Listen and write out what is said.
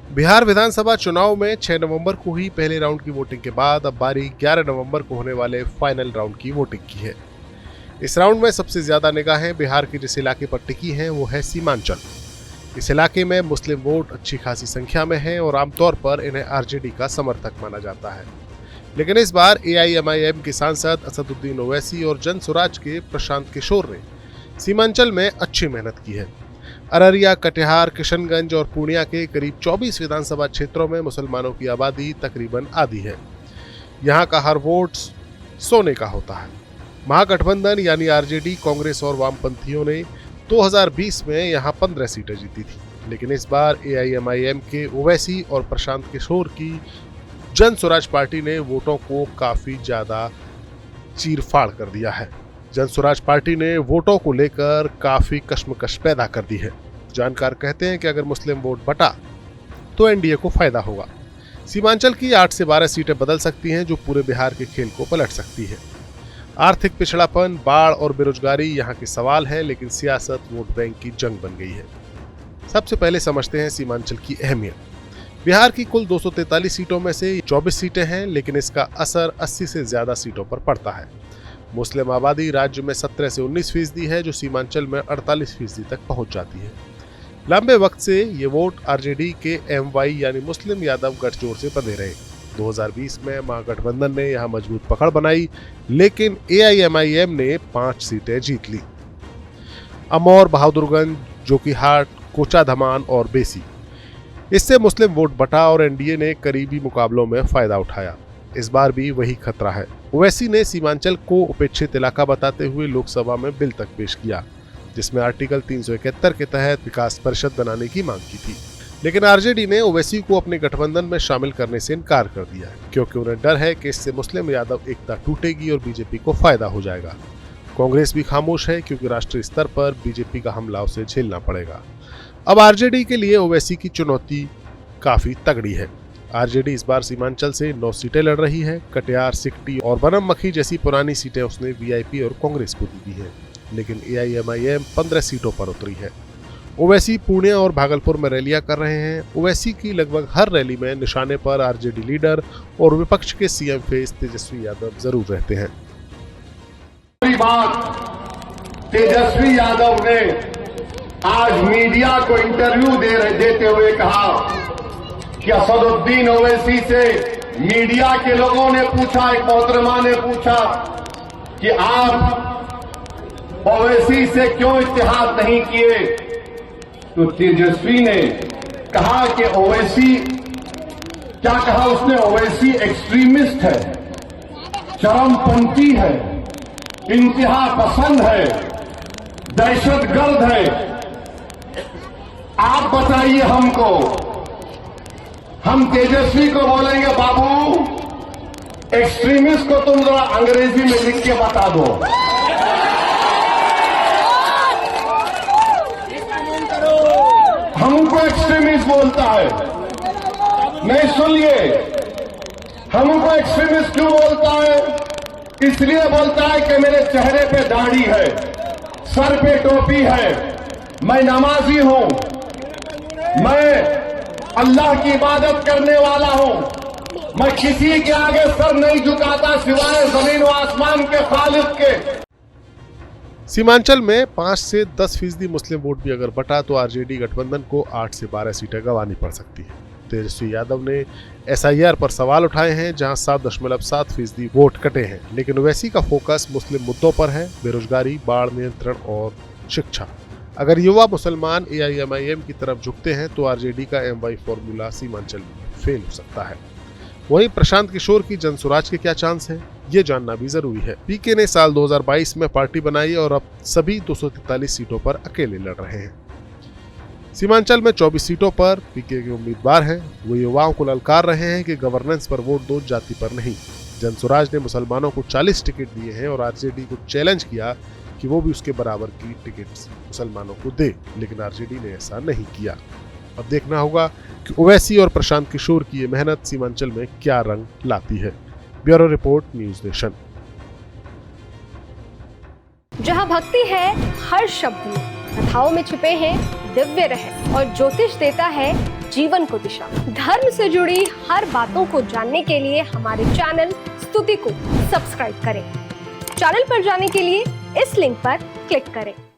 बिहार विधानसभा चुनाव में 6 नवंबर को ही पहले राउंड की वोटिंग के बाद अब बारी 11 नवंबर को होने वाले फाइनल राउंड की वोटिंग की है। इस राउंड में सबसे ज्यादा निगाहें बिहार के जिस इलाके पर टिकी हैं वो है सीमांचल। इस इलाके में मुस्लिम वोट अच्छी खासी संख्या में है और आमतौर पर इन्हें आरजेडी का समर्थक माना जाता है। लेकिन इस बार एआईएमआईएम के सांसद असदुद्दीन ओवैसी और जन स्वराज के प्रशांत किशोर ने सीमांचल में अच्छी मेहनत की है। अररिया, कटिहार, किशनगंज और पूर्णिया के करीब 24 विधानसभा क्षेत्रों में मुसलमानों की आबादी तकरीबन आधी है। यहाँ का हर वोट सोने का होता है। महागठबंधन यानी आरजेडी, कांग्रेस और वामपंथियों ने 2020 में यहाँ 15 सीटें जीती थी, लेकिन इस बार एआईएमआईएम के ओवैसी और प्रशांत किशोर की जन स्वराज पार्टी ने वोटों को काफी ज्यादा चीरफाड़ कर दिया है। जन स्वराज पार्टी ने वोटों को लेकर काफी कश्मकश पैदा कर दी है। जानकार कहते हैं कि अगर मुस्लिम वोट बटा तो एनडीए को फायदा होगा। सीमांचल की 8 से 12 सीटें बदल सकती हैं, जो पूरे बिहार के खेल को पलट सकती है। आर्थिक पिछड़ापन, बाढ़ और बेरोजगारी यहाँ के सवाल है, लेकिन सियासत वोट बैंक की जंग बन गई है। सबसे पहले समझते हैं सीमांचल की अहमियत। बिहार की कुल 243 सीटों में से 24 सीटें हैं, लेकिन इसका असर 80 से ज्यादा सीटों पर पड़ता है। मुस्लिम आबादी राज्य में 17 से 19% है, जो सीमांचल में 48% तक पहुंच जाती है। लंबे वक्त से ये वोट आरजेडी के एमवाई यानी मुस्लिम यादव गठजोड़ से बंधे रहे। 2020 में महागठबंधन ने यहाँ मजबूत पकड़ बनाई, लेकिन एआईएमआईएम ने 5 सीटें जीत ली। अमौर, बहादुरगंज, जोकीहाट, कोचाधमान और बेसी। इससे मुस्लिम वोट बटा और एनडीए ने करीबी मुकाबलों में फायदा उठाया। इस बार भी वही खतरा है। ओवैसी ने सीमांचल को उपेक्षित इलाका बताते हुए लोकसभा में बिल तक पेश किया, जिसमें आर्टिकल 371 के तहत विकास परिषद बनाने की मांग की थी। लेकिन आरजेडी ने ओवैसी को अपने गठबंधन में शामिल करने से इनकार कर दिया, क्योंकि उन्हें डर है कि इससे मुस्लिम यादव एकता टूटेगी और बीजेपी को फायदा हो जाएगा। कांग्रेस भी खामोश है, क्योंकि राष्ट्रीय स्तर पर बीजेपी का हमला उसे झेलना पड़ेगा। अब आरजेडी के लिए ओवैसी की चुनौती काफी तगड़ी है। आरजेडी इस बार सीमांचल से 9 सीटें लड़ रही है। कटिहार, सिकटी और बनममखी जैसी पुरानी सीटें उसने वीआईपी और कांग्रेस को दी है, लेकिन एआईएमआईएम 15 सीटों पर उतरी है। ओवैसी पूर्णिया और भागलपुर में रैलियां कर रहे हैं। ओवैसी की लगभग हर रैली में निशाने पर आरजेडी लीडर और विपक्ष के सीएम फेस तेजस्वी यादव जरूर रहते हैं। तेजस्वी यादव ने आज मीडिया को इंटरव्यू देते हुए कहा कि असदुद्दीन ओवैसी से मीडिया के लोगों ने पूछा, एक मोहतरमा ने पूछा कि आप ओवैसी से क्यों इत्तेहाद नहीं किए, तो तेजस्वी ने कहा कि ओवैसी, क्या कहा उसने, ओवैसी एक्सट्रीमिस्ट है, चरमपंथी है, इंतहा पसंद है, दहशतगर्द है। आप बताइए हमको। हम तेजस्वी को बोलेंगे, बाबू एक्सट्रीमिस्ट को तुम जरा अंग्रेजी में लिख के बता दो। हमको एक्सट्रीमिस्ट बोलता है, नहीं सुनिए, हमको एक्सट्रीमिस्ट क्यों बोलता है? इसलिए बोलता है कि मेरे चेहरे पे दाढ़ी है, सर पे टोपी है, मैं नमाजी हूं, मैं अल्लाह की इबादत करने वाला हूं, मैं किसी के आगे सर नहीं झुकाता सिवाय जमीन व आसमान के खालिक के। सीमांचल में 5 से 10% मुस्लिम वोट भी अगर बटा तो आरजेडी गठबंधन को 8 से 12 सीटें गंवानी पड़ सकती है। तेजस्वी यादव ने एसआईआर पर सवाल उठाए हैं, जहां 7.7% वोट कटे हैं, लेकिन ओवैसी का फोकस मुस्लिम मुद्दों पर है, बेरोजगारी, बाढ़ नियंत्रण और शिक्षा। अगर युवा मुसलमान एआईएमआईएम की तरफ झुकते हैं तो आरजेडी का एमवाई फॉर्मूला सीमांचल में फेल हो सकता है। वहीं प्रशांत किशोर की जन स्वराज के क्या चांस है, ये जानना भी जरूरी है। पीके ने साल 2022 में पार्टी बनाई और अब सभी 243 सीटों पर अकेले लड़ रहे हैं। सीमांचल में 24 सीटों पर पीके के उम्मीदवार हैं। वो युवाओं को ललकार रहे हैं कि गवर्नेंस पर वोट दो, जाति पर नहीं। जन स्वराज ने मुसलमानों को 40 टिकट दिए हैं और आरजेडी को चैलेंज किया कि वो भी उसके बराबर की टिकट मुसलमानों को दे, लेकिन आरजेडी ने ऐसा नहीं किया। अब देखना होगा कि ओवैसी और प्रशांत किशोर की ये मेहनत सीमांचल में क्या रंग लाती है। Bureau report, news nation. जहाँ भक्ति है हर शब्द में, कथाओं में छुपे हैं दिव्य रहस्य और ज्योतिष देता है जीवन को दिशा। धर्म से जुड़ी हर बातों को जानने के लिए हमारे चैनल स्तुति को सब्सक्राइब करें। चैनल पर जाने के लिए इस लिंक पर क्लिक करें।